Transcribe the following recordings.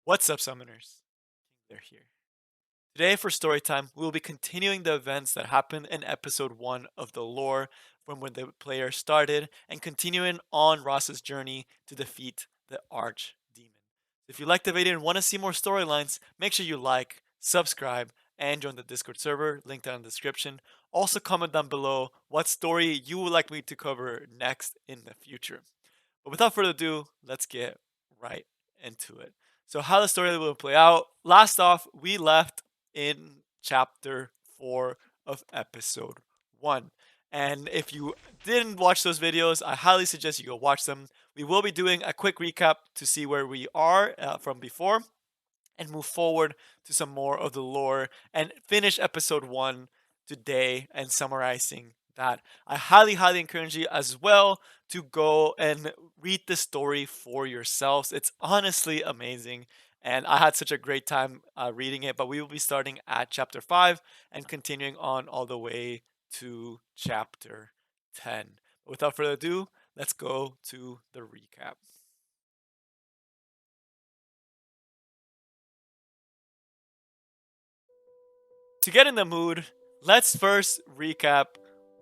What's up, summoners? They're here. Today, for story time, we will be continuing the events that happened in episode 1 of the lore from when the player started and continuing on Ross's journey to defeat the Arch Demon. If you like the video and want to see more storylines, make sure you like, subscribe, and join the Discord server, linked down in the description. Also, comment down below what story you would like me to cover next in the future. But without further ado, let's get right into it. So, how the story will play out. Last off, we left in chapter 4 of episode 1. And if you didn't watch those videos, I highly suggest you go watch them. We will be doing a quick recap to see where we are from before and move forward to some more of the lore and finish episode 1 today and summarizing that. I highly encourage you as well to go and read the story for yourselves. It's honestly amazing. And I had such a great time reading it, but we will be starting at chapter 5 and continuing on all the way to chapter 10. But without further ado, let's go to the recap. To get in the mood, let's first recap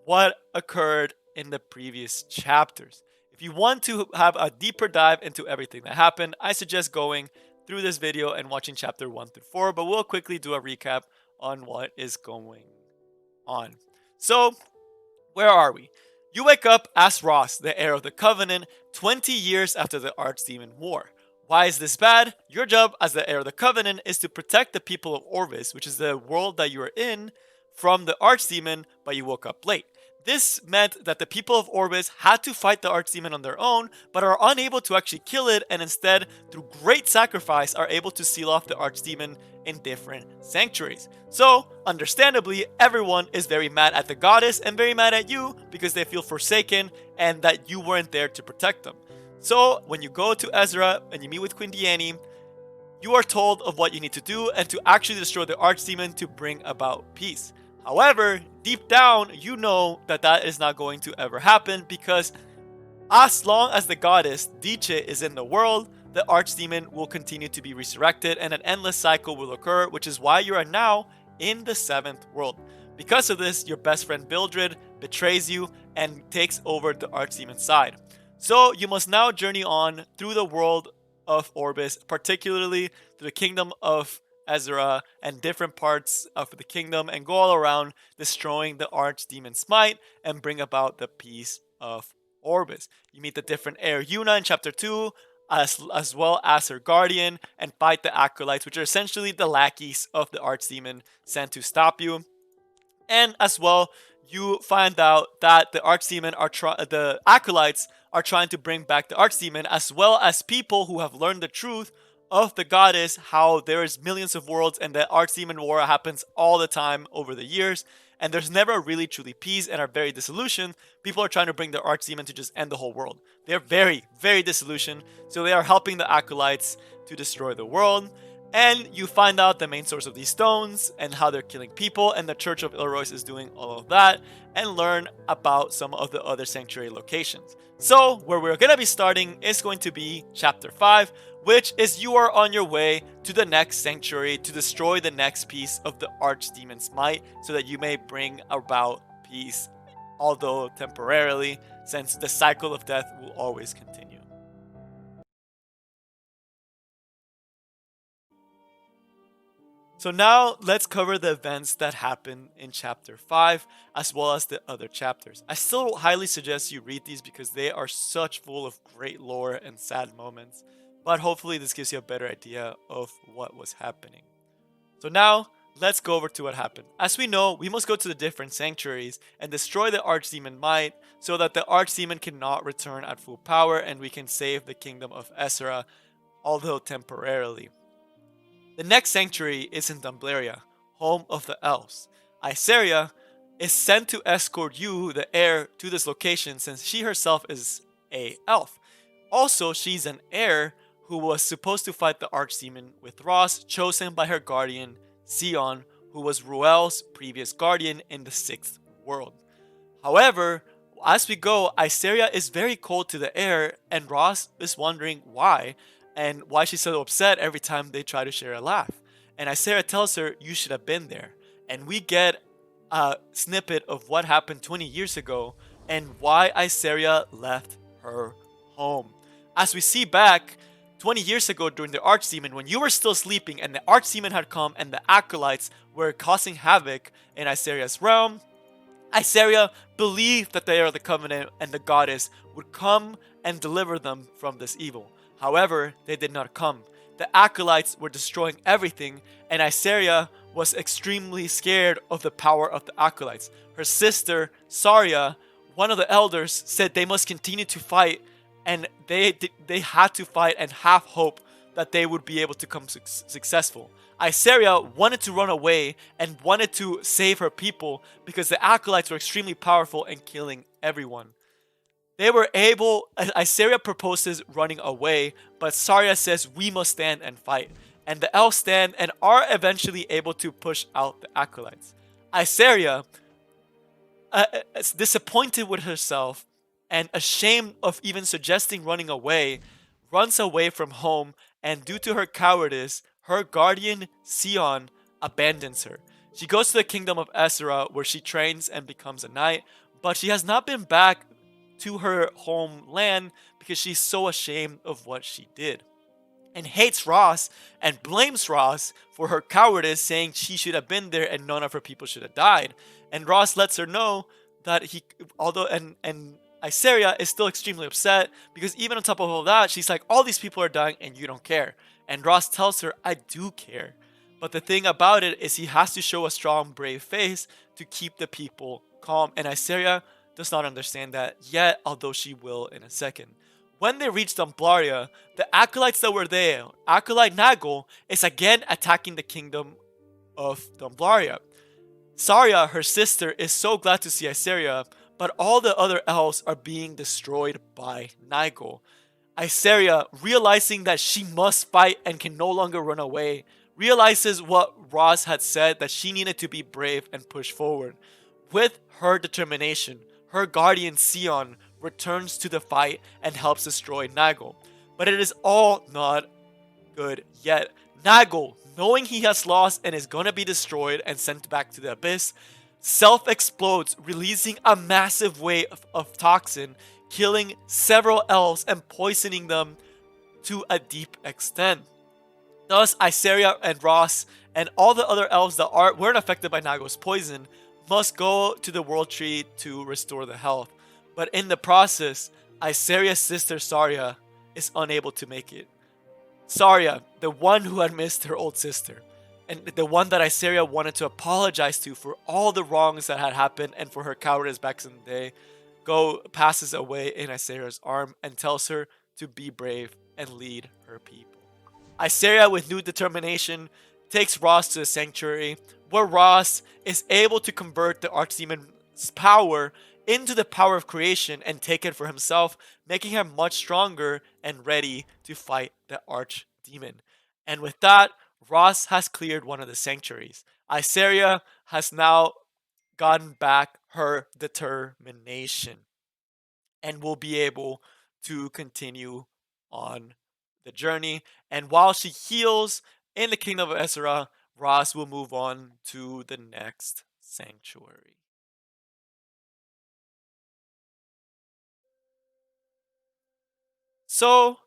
what occurred in the previous chapters. If you want to have a deeper dive into everything that happened, I suggest going through this video and watching chapter 1 through 4, but we'll quickly do a recap on what is going on. So, where are we? You wake up as Ross, the heir of the Covenant, 20 years after the Archdemon War. Why is this bad? Your job as the heir of the Covenant is to protect the people of Orvis, which is the world that you are in, from the Archdemon, but you woke up late. This meant that the people of Orbis had to fight the Archdemon on their own, but are unable to actually kill it, and instead, through great sacrifice, are able to seal off the Archdemon in different sanctuaries. So, understandably, everyone is very mad at the goddess and very mad at you because they feel forsaken and that you weren't there to protect them. So, when you go to Ezra and you meet with Queen Diane, you are told of what you need to do and to actually destroy the Archdemon to bring about peace. However, deep down, you know that that is not going to ever happen because as long as the goddess Diche is in the world, the Archdemon will continue to be resurrected and an endless cycle will occur, which is why you are now in the 7th world. Because of this, your best friend Bildred betrays you and takes over the Archdemon's side. So you must now journey on through the world of Orbis, particularly through the kingdom of Ezra and different parts of the kingdom, and go all around destroying the Archdemon's might and bring about the peace of Orbis. You meet the different Air Yuna in chapter 2, as well as her guardian, and fight the acolytes, which are essentially the lackeys of the Archdemon sent to stop you. And as well, you find out that the Archdemon the acolytes are trying to bring back the Archdemon, as well as people who have learned the truth of the goddess, how there is millions of worlds and the Archdemon war happens all the time over the years, and there's never really truly peace and are very disillusioned. People are trying to bring the Archdemon to just end the whole world. They're very disillusioned, so they are helping the acolytes to destroy the world. And you find out the main source of these stones and how they're killing people, and the Church of Ilroyce is doing all of that, and learn about some of the other sanctuary locations. So, where we're going to be starting is going to be chapter 5, which is you are on your way to the next sanctuary to destroy the next piece of the Archdemon's might so that you may bring about peace, although temporarily, since the cycle of death will always continue. So now let's cover the events that happen in chapter 5 as well as the other chapters. I still highly suggest you read these because they are such full of great lore and sad moments, but hopefully this gives you a better idea of what was happening. So now let's go over to what happened. As we know, we must go to the different sanctuaries and destroy the Archdemon might so that the Archdemon cannot return at full power and we can save the kingdom of Essera, although temporarily. The next sanctuary is in Dumblaria, home of the elves. Iseria is sent to escort you, the heir, to this location since she herself is a elf. Also, she's an heir who was supposed to fight the Archdemon with Ross, chosen by her guardian, Sion, who was Ruel's previous guardian in the 6th world. However, as we go, Iseria is very cold to the heir, and Ross is wondering why, and why she's so upset every time they try to share a laugh. And Isaiah tells her, "You should have been there." And we get a snippet of what happened 20 years ago and why Isaiah left her home. As we see back 20 years ago during the Archdemon, when you were still sleeping and the Archdemon had come and the Acolytes were causing havoc in Isaiah's realm, Isaiah believed that they are the covenant and the goddess would come and deliver them from this evil. However, they did not come. The acolytes were destroying everything, and Isaiah was extremely scared of the power of the acolytes. Her sister, Saria, one of the elders, said they must continue to fight, and they had to fight and have hope that they would be able to come successful. Isaiah wanted to run away and wanted to save her people because the acolytes were extremely powerful and killing everyone. They were able, Isaiah proposes running away, but Saria says we must stand and fight. And the elves stand and are eventually able to push out the acolytes. Isaiah, disappointed with herself and ashamed of even suggesting running away, runs away from home, and due to her cowardice, her guardian, Sion, abandons her. She goes to the kingdom of Ezra where she trains and becomes a knight, but she has not been back to her homeland because she's so ashamed of what she did and hates Ross and blames Ross for her cowardice, saying she should have been there and none of her people should have died. And Ross lets her know that and Isaiah is still extremely upset because even on top of all that, she's like, all these people are dying and you don't care. And Ross tells her, I do care. But the thing about it is he has to show a strong, brave face to keep the people calm. And Isaiah does not understand that yet, although she will in a second. When they reach Dumblaria, the acolytes that were there, Acolyte Nagel, is again attacking the kingdom of Dumblaria. Saria, her sister, is so glad to see Isaiah, but all the other elves are being destroyed by Nigel. Isaiah, realizing that she must fight and can no longer run away, realizes what Ross had said, that she needed to be brave and push forward. With her determination, her guardian Sion returns to the fight and helps destroy Nagel. But it is all not good yet. Nagel, knowing he has lost and is gonna be destroyed and sent back to the abyss, self-explodes, releasing a massive wave of toxin, killing several elves and poisoning them to a deep extent. Thus, Isaiah and Ross and all the other elves that weren't affected by Nagel's poison must go to the World Tree to restore the health. But in the process, Isaiah's sister Saria is unable to make it. Saria, the one who had missed her old sister, and the one that Isaiah wanted to apologize to for all the wrongs that had happened and for her cowardice back in the day, passes away in Isaiah's arm and tells her to be brave and lead her people. Isaiah, with new determination, takes Ross to the sanctuary, where Ross is able to convert the Archdemon's power into the power of creation and take it for himself, making him much stronger and ready to fight the Archdemon. And with that, Ross has cleared one of the sanctuaries. Isaiah has now gotten back her determination and will be able to continue on the journey. And while she heals in the kingdom of Ezra, Ross will move on to the next sanctuary. So,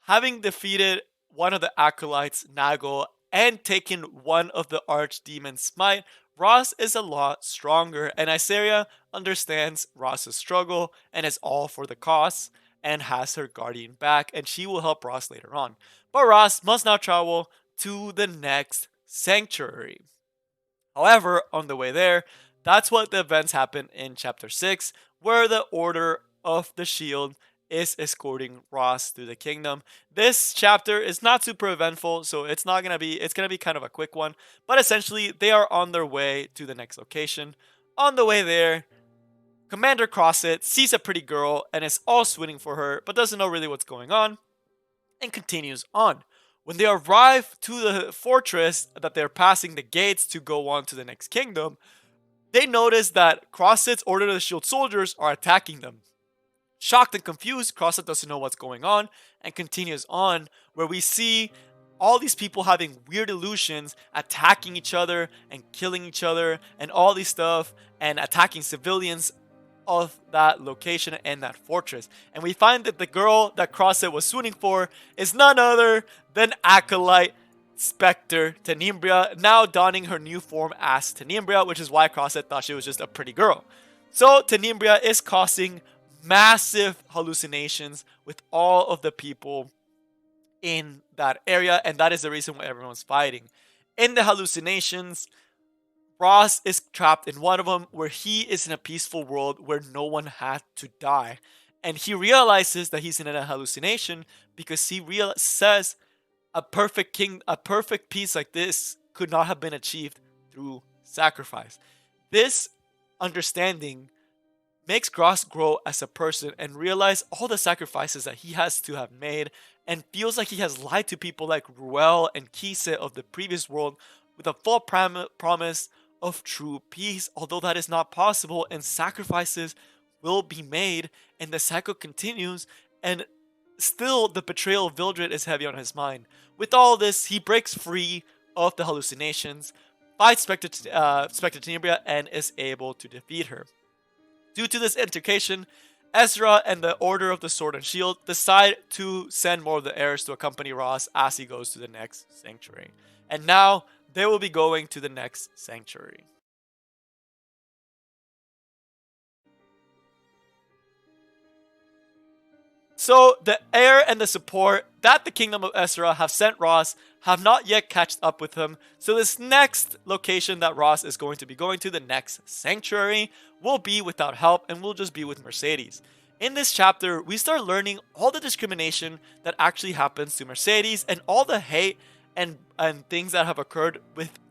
having defeated one of the acolytes, Nagel, and taken one of the archdemon's might, Ross is a lot stronger, and Isaiah understands Ross's struggle and is all for the cause and has her guardian back, and she will help Ross later on. But Ross must now travel to the next sanctuary. However, on the way there, that's what the events happen in chapter 6, where the Order of the Shield is escorting Ross through the kingdom. This chapter is not super eventful, so it's gonna be kind of a quick one. But essentially, they are on their way to the next location. On the way there, Commander Crosset sees a pretty girl and is all swooning for her, but doesn't know really what's going on, and continues on. When they arrive to the fortress that they're passing the gates to go on to the next kingdom, they notice that Crosset's Order of the Shield soldiers are attacking them. Shocked and confused, Crosset doesn't know what's going on and continues on, where we see all these people having weird illusions, attacking each other and killing each other and all these stuff, and attacking civilians of that location and that fortress. And we find that the girl that Crosset was swooning for is none other than Acolyte Spectre Tenebria, now donning her new form as Tenebria, which is why Crosset thought she was just a pretty girl. So Tenebria is causing massive hallucinations with all of the people in that area, and that is the reason why everyone's fighting. In the hallucinations, Ross is trapped in one of them where he is in a peaceful world where no one had to die. And he realizes that he's in a hallucination because he says a perfect peace like this could not have been achieved through sacrifice. This understanding makes Gross grow as a person and realize all the sacrifices that he has to have made, and feels like he has lied to people like Ruel and Kise of the previous world with a full promise of true peace, although that is not possible and sacrifices will be made and the cycle continues, and still the betrayal of Vildred is heavy on his mind. With all this, he breaks free of the hallucinations, fights Spectre Tenebria, and is able to defeat her. Due to this altercation, Ezra and the Order of the Sword and Shield decide to send more of the heirs to accompany Ross as he goes to the next sanctuary. And now they will be going to the next sanctuary. So the heir and the support that the Kingdom of Ezra have sent Ross have not yet catched up with him. So this next location that Ross is going to be going to, the next sanctuary, will be without help and will just be with Mercedes. In this chapter, we start learning all the discrimination that actually happens to Mercedes and all the hate and things that have occurred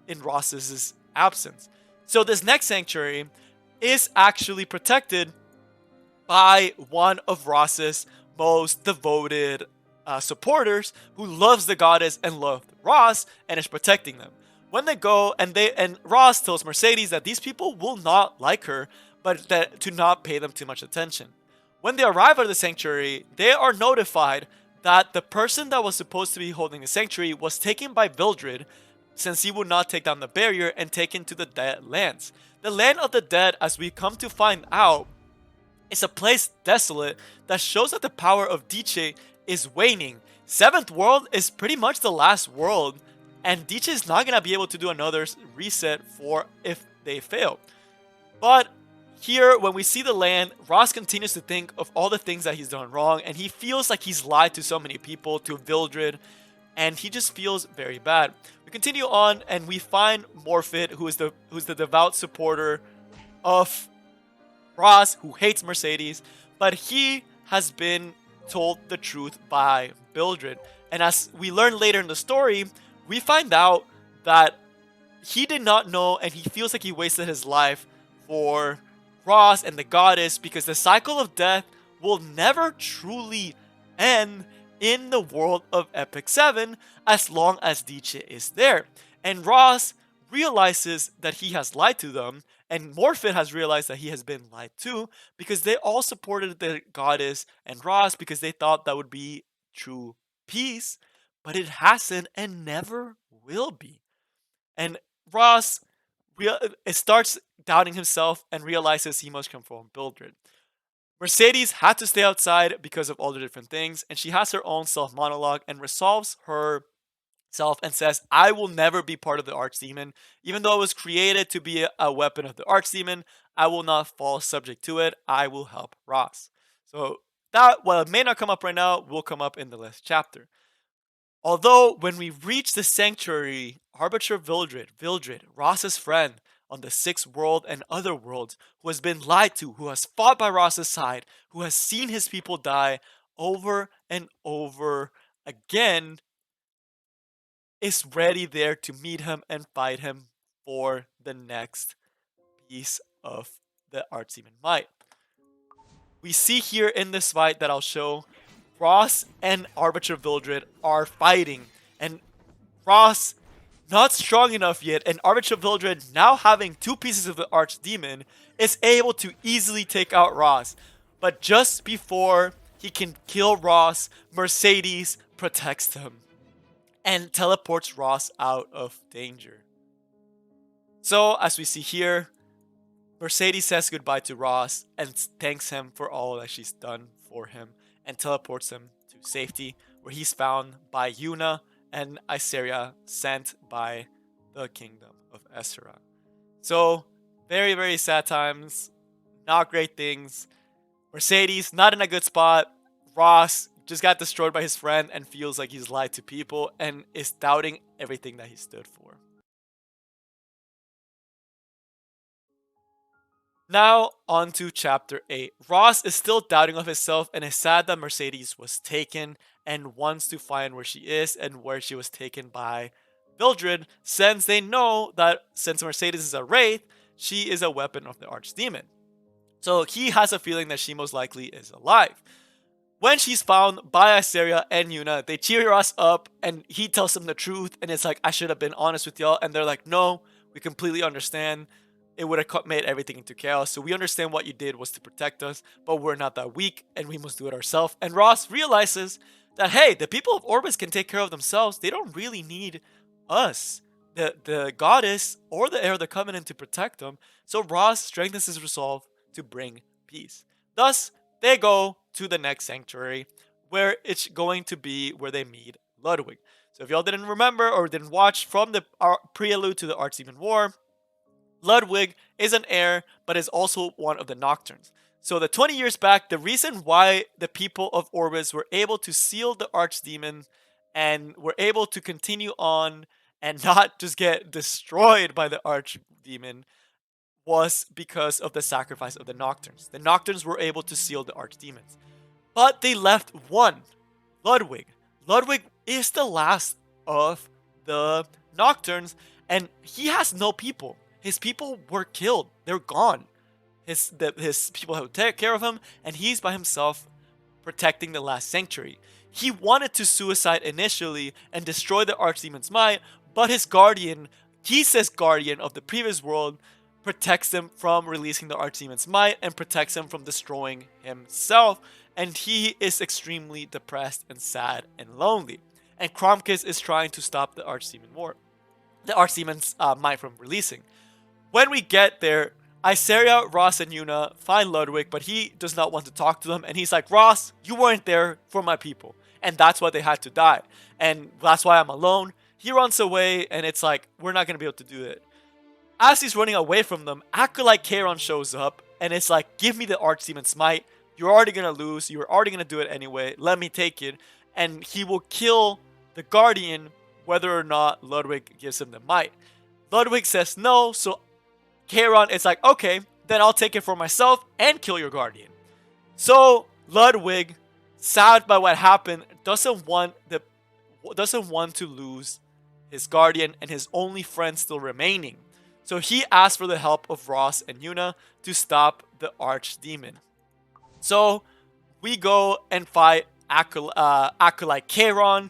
in Ross's absence. So this next sanctuary is actually protected by one of Ross's most devoted supporters who loves the goddess and loved Ross and is protecting them. When they go and Ross tells Mercedes that these people will not like her, but that to not pay them too much attention. When they arrive at the sanctuary, they are notified that the person that was supposed to be holding the sanctuary was taken by Vildred, since he would not take down the barrier, and taken to the dead lands. The land of the dead, as we come to find out, is a place desolate that shows that the power of Diche is waning. Seventh world is pretty much the last world, and Diche is not going to be able to do another reset for if they fail. But here, when we see the land, Ross continues to think of all the things that he's done wrong, and he feels like he's lied to so many people, to Vildred, and he just feels very bad. We continue on, and we find Morphid, who's the devout supporter of Ross, who hates Mercedes, but he has been told the truth by Vildred. And as we learn later in the story, we find out that he did not know, and he feels like he wasted his life for Ross and the goddess, because the cycle of death will never truly end in the world of Epic 7 as long as Diche is there. And Ross realizes that he has lied to them, and Morphid has realized that he has been lied to, because they all supported the goddess and Ross because they thought that would be true peace, but it hasn't and never will be. And Ross starts doubting himself and realizes he must confront Vildred. Mercedes had to stay outside because of all the different things, and she has her own self-monologue and resolves herself and says, I will never be part of the Archdemon. Even though it was created to be a weapon of the Archdemon, I will not fall subject to it. I will help Ross. So that, while it may not come up right now, will come up in the last chapter. Although, when we reach the sanctuary, Arbiter Vildred, Ross's friend on the Sixth World and other worlds, who has been lied to, who has fought by Ross's side, who has seen his people die over and over again, is ready there to meet him and fight him for the next piece of the Archdemon might. We see here in this fight that I'll show, Ross and Arbiter Vildred are fighting, and Ross not strong enough yet, and Arbiter Vildred, now having two pieces of the Archdemon, is able to easily take out Ross. But just before he can kill Ross. Mercedes protects him and teleports Ross out of danger. So, as we see here, Mercedes says goodbye to Ross and thanks him for all that she's done for him and teleports him to safety, where he's found by Yuna and Iseria, sent by the kingdom of Esera. So, very, very sad times, not great things. Mercedes, not in a good spot. Ross just got destroyed by his friend and feels like he's lied to people and is doubting everything that he stood for. Now, on to chapter 8. Ross is still doubting of himself and is sad that Mercedes was taken and wants to find where she is and where she was taken by Mildred, since they know that since Mercedes is a wraith, she is a weapon of the archdemon. So he has a feeling that she most likely is alive. When she's found by Iseria and Yuna, they cheer us up and he tells them the truth. And it's like, I should have been honest with y'all. And they're like, no, we completely understand. It would have made everything into chaos. So we understand what you did was to protect us, but we're not that weak and we must do it ourselves. And Ross realizes that, hey, the people of Orbis can take care of themselves. They don't really need us, the goddess or the heir of the covenant, to protect them. So Ross strengthens his resolve to bring peace. Thus, they go to the next sanctuary, where it's going to be where they meet Ludwig. So if y'all didn't remember or didn't watch from the prelude to the Archdemon War, Ludwig is an heir, but is also one of the Nocturnes. So the 20 years back, the reason why the people of Orbis were able to seal the Archdemon and were able to continue on and not just get destroyed by the Archdemon was because of the sacrifice of the Nocturnes. The Nocturnes were able to seal the Archdemons. But they left one, Ludwig. Ludwig is the last of the Nocturnes, and he has no people. His people were killed. They're gone. His people have taken care of him, and he's by himself protecting the last sanctuary. He wanted to suicide initially and destroy the Archdemon's might, but his guardian, he says guardian of the previous world, protects him from releasing the Archdemon's might and protects him from destroying himself. And he is extremely depressed and sad and lonely. And Kromkis is trying to stop the Archdemon war, the Archdemon's might from releasing. When we get there, Iseria, Ross, and Yuna find Ludwig, but he does not want to talk to them. And he's like, Ross, you weren't there for my people. And that's why they had to die. And that's why I'm alone. He runs away, and it's like, we're not going to be able to do it. As he's running away from them, Acolyte Charon shows up, and it's like, give me the Archdemon's might. You're already going to lose. You're already going to do it anyway. Let me take it. And he will kill the Guardian whether or not Ludwig gives him the might. Ludwig says no, so Charon is like, okay, then I'll take it for myself and kill your Guardian. So Ludwig, sad by what happened, doesn't want to lose his Guardian and his only friend still remaining. So he asks for the help of Ross and Yuna to stop the Archdemon. So we go and fight Acolyte Charon,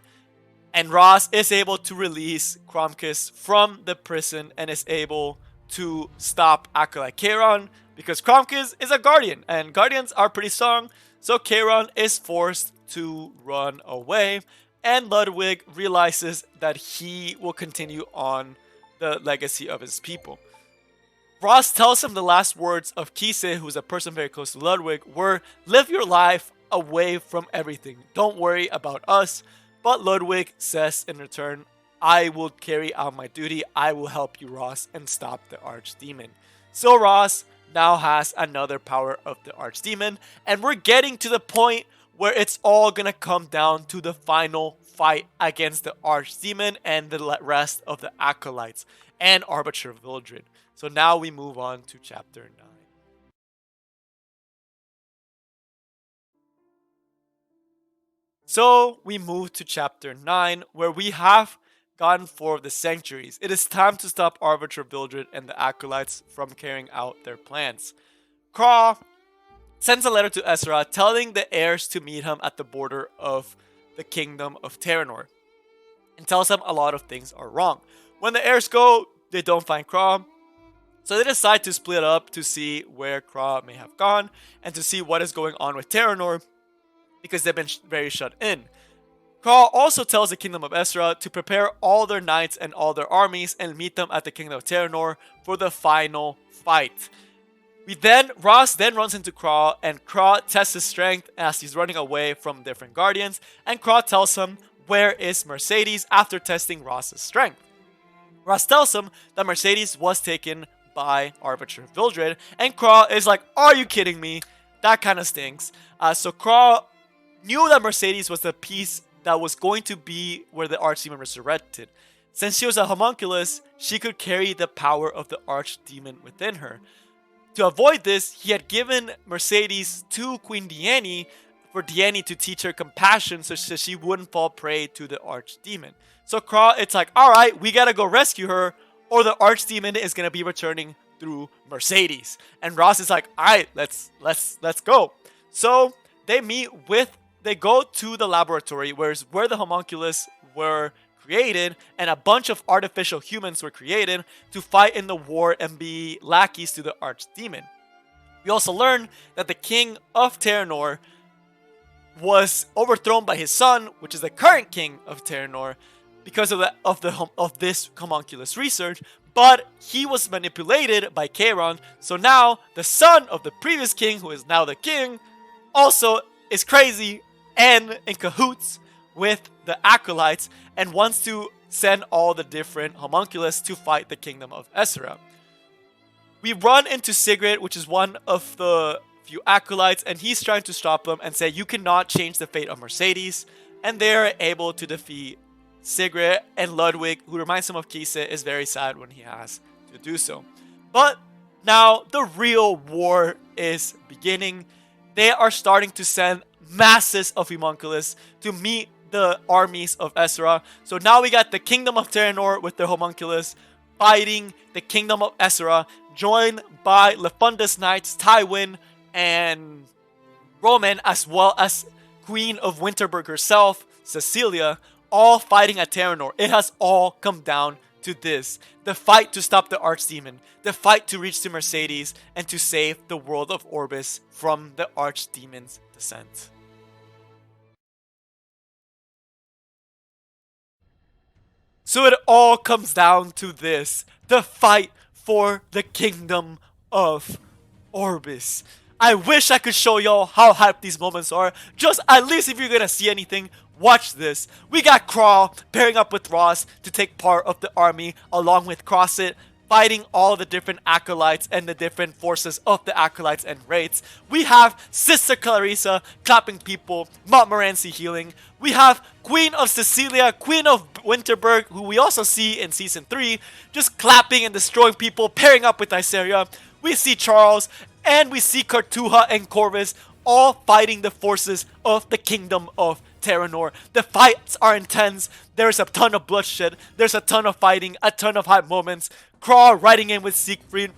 and Ross is able to release Kromkis from the prison and is able to stop Acolyte Charon because Kromkis is a guardian and guardians are pretty strong. So Charon is forced to run away, and Ludwig realizes that he will continue on the legacy of his people. Ross tells him the last words of Kise, who's a person very close to Ludwig, were, live your life away from everything. Don't worry about us. But Ludwig says in return, I will carry out my duty. I will help you, Ross, and stop the Archdemon. So Ross now has another power of the Archdemon, and we're getting to the point where it's all gonna come down to the final fight against the Archdemon and the rest of the Acolytes and Arbiter Vildred. So now we move on to chapter 9. So we move to chapter 9, where we have gotten 4 of the sanctuaries. It is time to stop Arbiter Vildred and the Acolytes from carrying out their plans. Craw sends a letter to Ezra telling the heirs to meet him at the border of the kingdom of Terranor, and tells them a lot of things are wrong. When the heirs go, they don't find Craw, so they decide to split up to see where Craw may have gone and to see what is going on with Terranor. because they've been very shut in. Carl also tells the Kingdom of Ezra to prepare all their knights and all their armies and meet them at the Kingdom of Terranor for the final fight. Ross then runs into Craw, and Craw tests his strength as he's running away from different guardians, and Craw tells him where is Mercedes after testing Ross's strength. Ross tells him that Mercedes was taken by Arbiter Vildred, and Craw is like, are you kidding me? That kind of stinks. So Craw knew that Mercedes was the piece that was going to be where the Archdemon resurrected. Since she was a homunculus, she could carry the power of the Archdemon within her. To avoid this, he had given Mercedes to Queen Diane for Diane to teach her compassion so she wouldn't fall prey to the Archdemon. So Craw, it's like, alright, we gotta go rescue her, or the Archdemon is gonna be returning through Mercedes. And Ross is like, alright, let's go. So they go to the laboratory where the homunculus were created, and a bunch of artificial humans were created to fight in the war and be lackeys to the Archdemon. We also learn that the king of Terranor was overthrown by his son, which is the current king of Terranor, because of this homunculus research, but he was manipulated by Charon. So now the son of the previous king, who is now the king, also is crazy and in cahoots with the acolytes and wants to send all the different homunculus to fight the Kingdom of Ezra. We run into Sigrid, which is one of the few acolytes, and he's trying to stop them and say, you cannot change the fate of Mercedes. And they're able to defeat Sigrid, and Ludwig, who reminds him of Kise, is very sad when he has to do so. But now the real war is beginning. They are starting to send masses of homunculus to meet the armies of Ezra. So now we got the Kingdom of Terranor with their homunculus fighting the Kingdom of Ezra, joined by Lefundus Knights, Tywin, and Roman, as well as Queen of Winterberg herself, Cecilia, all fighting at Terranor. It has all come down to this. The fight to stop the Archdemon, the fight to reach to Mercedes, and to save the world of Orbis from the Archdemon's descent. So it all comes down to this, the fight for the Kingdom of Orbis. I wish I could show y'all how hyped these moments are. Just at least if you're gonna see anything, watch this. We got Craw pairing up with Ross to take part of the army along with Crossit, fighting all the different acolytes and the different forces of the acolytes and wraiths. We have Sister Clarissa clapping people, Montmorency healing. We have Queen of Cecilia, Queen of Winterberg, who we also see in Season 3, just clapping and destroying people, pairing up with Iseria. We see Charles, and we see Cartuja and Corvus all fighting the forces of the Kingdom of Terranor. The fights are intense. There's a ton of bloodshed. There's a ton of fighting, a ton of hype moments. Craw riding in with Siegfried.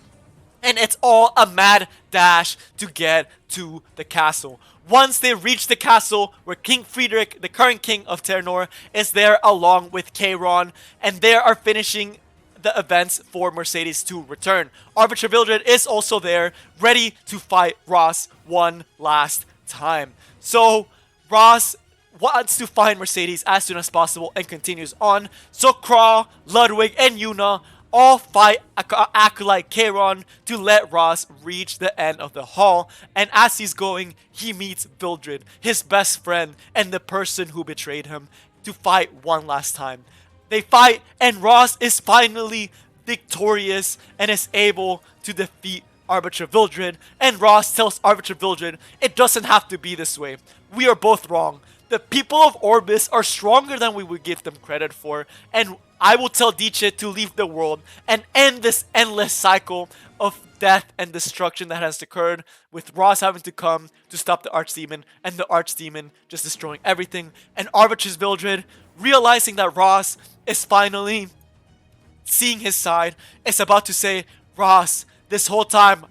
And it's all a mad dash to get to the castle. Once they reach the castle, where King Friedrich, the current king of Terranor, is there along with Charon, and they are finishing the events for Mercedes to return. Arbiter Vildred is also there, ready to fight Ross one last time. So Ross wants to find Mercedes as soon as possible and continues on. So Craw, Ludwig, and Yuna all fight Acolyte Charon to let Ross reach the end of the hall. And as he's going, he meets Vildred, his best friend and the person who betrayed him, to fight one last time. They fight, and Ross is finally victorious and is able to defeat Arbiter Vildred. And Ross tells Arbiter Vildred, it doesn't have to be this way. We are both wrong. The people of Orbis are stronger than we would give them credit for, and I will tell Dietrich to leave the world and end this endless cycle of death and destruction that has occurred, with Ross having to come to stop the Archdemon, and the Archdemon just destroying everything. And Arbiter Vildred, realizing that Ross is finally seeing his side, is about to say, Ross, this whole time,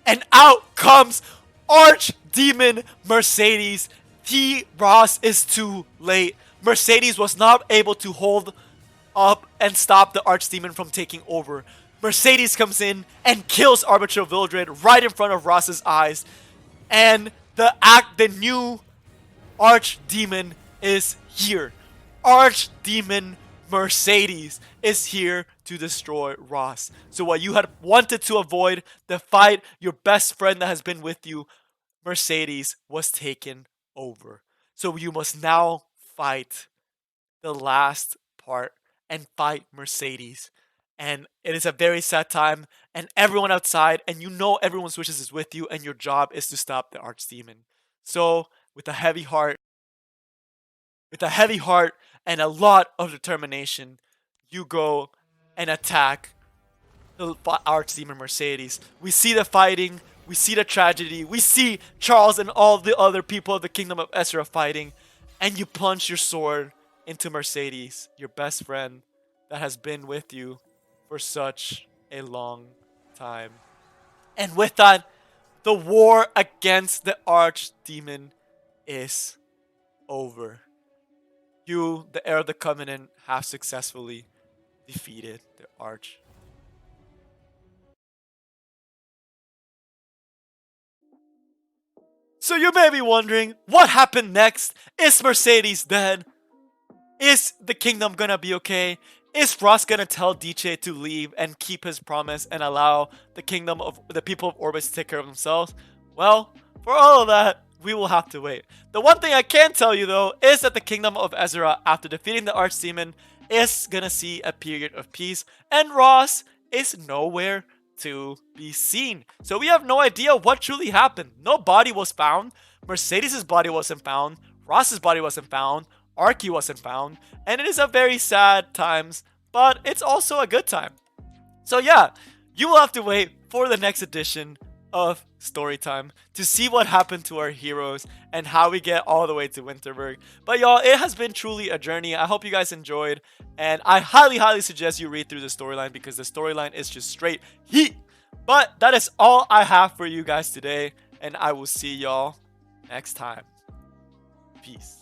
and out comes Archdemon Mercedes. Ross is too late. Mercedes was not able to hold up and stop the Archdemon from taking over. Mercedes comes in and kills Arbiter Vildred right in front of Ross's eyes. And The new archdemon is here. Archdemon Mercedes is here to destroy Ross. So what you had wanted to avoid, the fight, your best friend that has been with you, Mercedes, was taken over. So you must now fight the last part and fight Mercedes. And it is a very sad time, and everyone outside, and you know everyone's wishes is with you, and your job is to stop the archdemon. So, with a heavy heart and a lot of determination, you go and attack the archdemon Mercedes. We see the fighting, we see the tragedy, we see Charles and all the other people of the kingdom of Ezra fighting, and you plunge your sword into Mercedes, your best friend that has been with you for such a long time. And with that, the war against the archdemon is over. You, the heir of the covenant, have successfully defeated the arch. So you may be wondering, what happened next? Is Mercedes dead? Is the kingdom gonna be okay? Is Ross gonna tell DJ to leave and keep his promise and allow the kingdom of the people of Orbis to take care of themselves? Well, for all of that, we will have to wait. The one thing I can tell you though is that the kingdom of Ezra, after defeating the archdemon, is gonna see a period of peace, and Ross is nowhere to be seen. So we have no idea what truly happened. No body was found. Mercedes' body wasn't found. Ross's body wasn't found. Arky wasn't found. And it is a very sad times, but it's also a good time. So yeah, you will have to wait for the next edition of Storytime to see what happened to our heroes and how we get all the way to Winterberg. But y'all, it has been truly a journey. I hope you guys enjoyed, and I highly suggest you read through the storyline because the storyline is just straight heat. But that is all I have for you guys today, and I will see y'all next time. Peace.